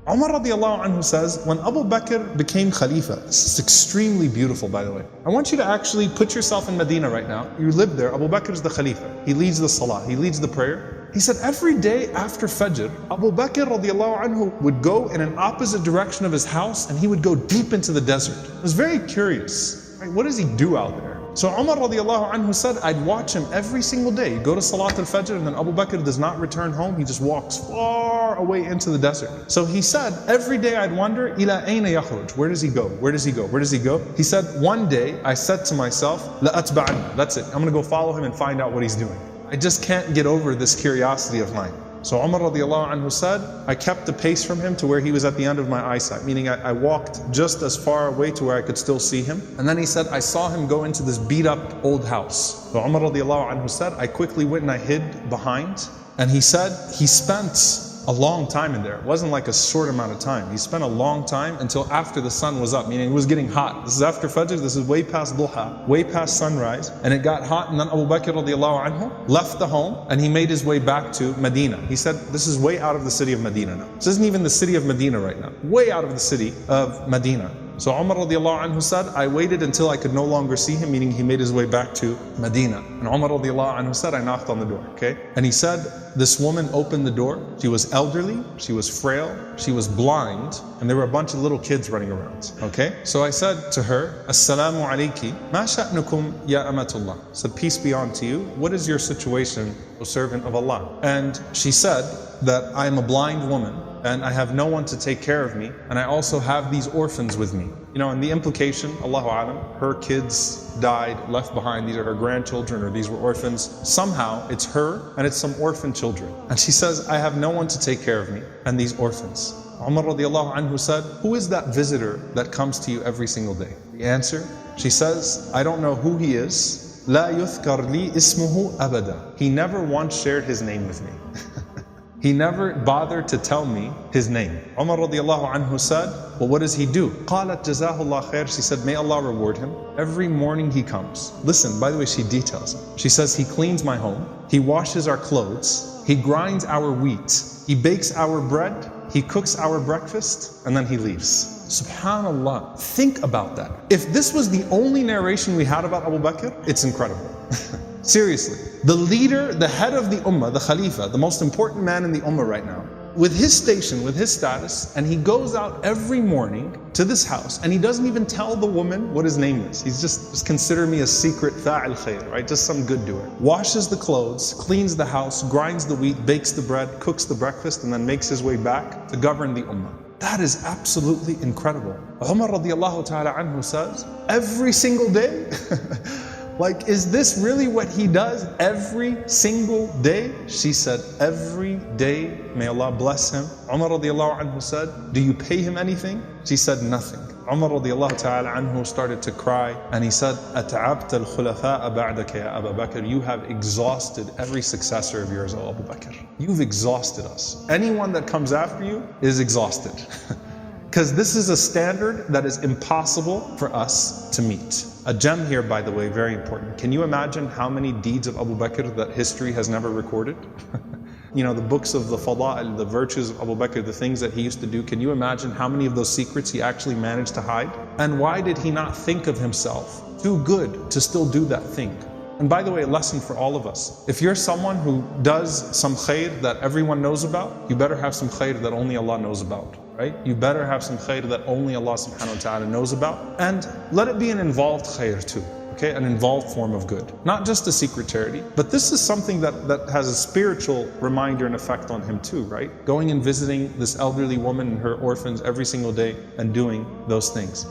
Umar radiallahu anhu says, when Abu Bakr became Khalifa, this is extremely beautiful by the way. I want you to actually put yourself in Medina right now. You live there, Abu Bakr is the Khalifa. He leads the Salah, he leads the prayer. He said every day after Fajr, Abu Bakr radiallahu anhu would go in an opposite direction of his house and he would go deep into the desert. I was very curious, right? What does he do out there? So Umar radiallahu anhu said, I'd watch him every single day. Go to Salat al-Fajr and then Abu Bakr does not return home. He just walks far away into the desert. So he said, every day I'd wonder, ila ayna yakhruj? Where does he go? Where does he go? Where does he go? He said, one day I said to myself, la atba'anna. That's it. I'm going to go follow him and find out what he's doing. I just can't get over this curiosity of mine. So Umar radiallahu anhu said, I kept the pace from him to where he was at the end of my eyesight, meaning I walked just as far away to where I could still see him. And then he said, I saw him go into this beat up old house. So Umar radiallahu anhu said, I quickly went and I hid behind. And he said, he spent a long time in there. It wasn't like a short amount of time. He spent a long time until after the sun was up, meaning it was getting hot. This is after Fajr, this is way past Duha, way past sunrise. And it got hot and then Abu Bakr radiallahu anhu left the home and he made his way back to Medina. He said, this is way out of the city of Medina now. This isn't even the city of Medina right now. Way out of the city of Medina. So Umar radiallahu anhu said, I waited until I could no longer see him, meaning he made his way back to Medina. And Umar radiallahu anhu said, I knocked on the door, okay? And he said, this woman opened the door. She was elderly, she was frail, she was blind, and there were a bunch of little kids running around, okay? So I said to her, Assalamu alayki, ma sha'nukum ya amatullah. I said, peace be unto you. What is your situation, O servant of Allah? And she said that I am a blind woman, and I have no one to take care of me, and I also have these orphans with me. You know, and the implication, Allahu Alam, her kids died, left behind, these are her grandchildren, or these were orphans. Somehow, it's her, and it's some orphan children. And she says, I have no one to take care of me, and these orphans. Umar radiallahu anhu said, who is that visitor that comes to you every single day? The answer, she says, I don't know who he is. La yuthkar li ismuhu abada. He never once shared his name with me. He never bothered to tell me his name. Umar radiallahu anhu said, well, what does he do? قالت جزاه الله خير. She said, may Allah reward him. Every morning he comes. Listen, by the way, she details it. She says, he cleans my home. He washes our clothes. He grinds our wheat. He bakes our bread. He cooks our breakfast. And then he leaves. Subhanallah. Think about that. If this was the only narration we had about Abu Bakr, it's incredible. Seriously, the leader, the head of the ummah, the Khalifa, the most important man in the ummah right now, with his station, with his status, and he goes out every morning to this house and he doesn't even tell the woman what his name is. He's just consider me a secret fa'il khair, right? Just some good doer. Washes the clothes, cleans the house, grinds the wheat, bakes the bread, cooks the breakfast, and then makes his way back to govern the ummah. That is absolutely incredible. Umar radiallahu ta'ala anhu says, every single day, like, is this really what he does every single day? She said, every day, may Allah bless him. Umar radiallahu anhu said, do you pay him anything? She said, nothing. Umar radiallahu ta'ala anhu started to cry and he said, أَتَعَبْتَ الْخُلَفَاءَ بَعْدَكَ يَا أَبَا بَكْر. You have exhausted every successor of yours, O Abu Bakr. You've exhausted us. Anyone that comes after you is exhausted. Because this is a standard that is impossible for us to meet. A gem here, by the way, very important. Can you imagine how many deeds of Abu Bakr that history has never recorded? You know, the books of the fada'il, the virtues of Abu Bakr, the things that he used to do. Can you imagine how many of those secrets he actually managed to hide? And why did he not think of himself too good to still do that thing? And by the way, a lesson for all of us. If you're someone who does some khair that everyone knows about, you better have some khair that only Allah knows about. Right? You better have some khair that only Allah subhanahu wa ta'ala knows about. And let it be an involved khair too. Okay? An involved form of good. Not just a secret charity. But this is something that has a spiritual reminder and effect on him too, right? Going and visiting this elderly woman and her orphans every single day and doing those things.